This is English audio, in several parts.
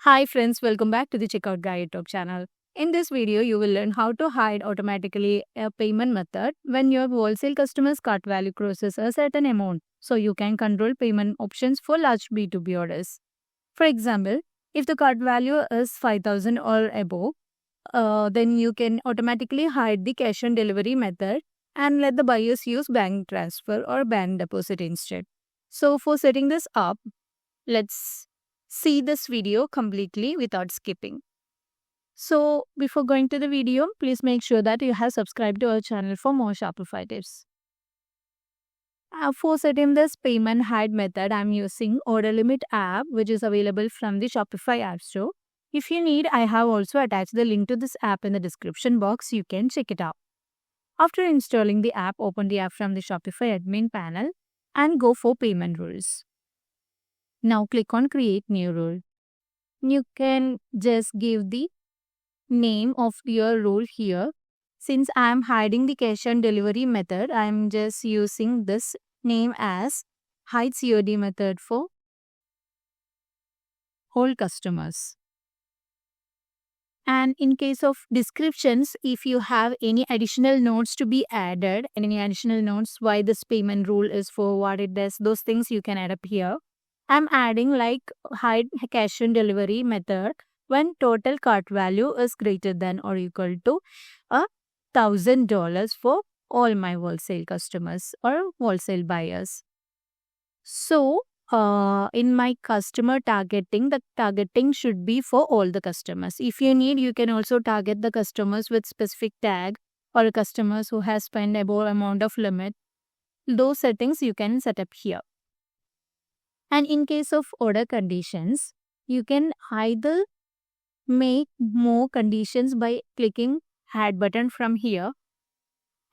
Hi friends, welcome back to the Checkout Guy YouTube channel. In this video, you will learn how to hide automatically a payment method when your wholesale customer's cart value crosses a certain amount, so you can control payment options for large B2B orders. For example, if the cart value is 5,000 or above, then you can automatically hide the cash on delivery method and let the buyers use bank transfer or bank deposit instead. So for setting this up, let's see this video completely without skipping. So before going to the video, please make sure that you have subscribed to our channel for more Shopify tips. For setting this payment hide method, I'm using Order Limit app, which is available from the Shopify App Store. If you need, I have also attached the link to this app in the description box. You can check it out. After installing the app, open the app from the Shopify admin panel and go for payment rules. Now click on Create New Rule. You can just give the name of your rule here. Since I am hiding the cash on delivery method, I am just using this name as hide COD method for all customers. And in case of descriptions, if you have any additional notes to be added, any additional notes why this payment rule is for, what it does, those things you can add up here. I'm adding like hide cash on delivery method when total cart value is greater than or equal to $1,000 for all my wholesale customers or wholesale buyers. So, in my customer targeting, the targeting should be for all the customers. If you need, you can also target the customers with specific tag or customers who has spent above amount of limit. Those settings you can set up here. And in case of order conditions, you can either make more conditions by clicking add button from here.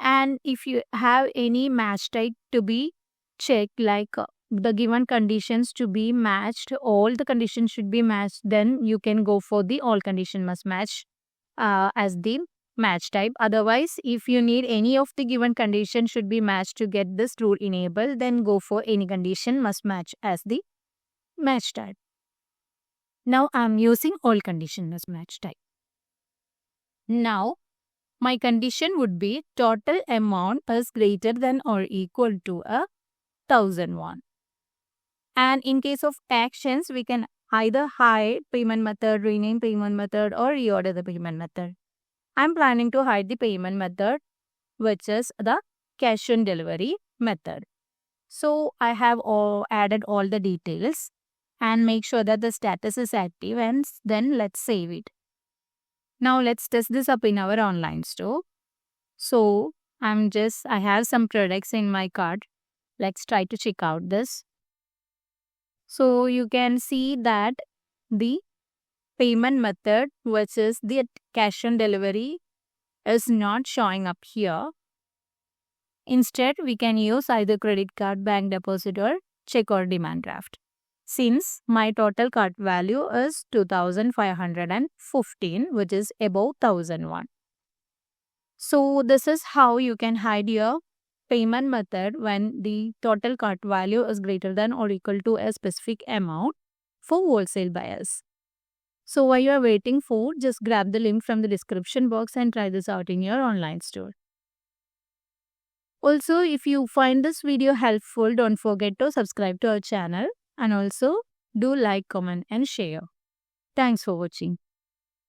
And if you have any match type to be checked, like the given conditions to be matched, all the conditions should be matched, then you can go for the all condition must match as the match type. Otherwise, if you need any of the given condition should be matched to get this rule enabled, then go for any condition must match as the match type. Now I'm using all condition must match type. Now my condition would be total amount is greater than or equal to 1,001. And in case of actions, we can either hide payment method, rename payment method, or reorder the payment method. I'm planning to hide the payment method, which is the cash on delivery method. So I have added all the details and make sure that the status is active, and then let's save it. Now let's test this up in our online store. So I have some products in my cart. Let's try to check out this. So you can see that the payment method, which is the cash on delivery, is not showing up here. Instead, we can use either credit card, bank deposit, or check or demand draft. Since my total cart value is 2,515, which is above 1,001. So this is how you can hide your payment method when the total cart value is greater than or equal to a specific amount for wholesale buyers. So while you are waiting for, just grab the link from the description box and try this out in your online store. Also, if you find this video helpful, don't forget to subscribe to our channel and also do like, comment and share. Thanks for watching.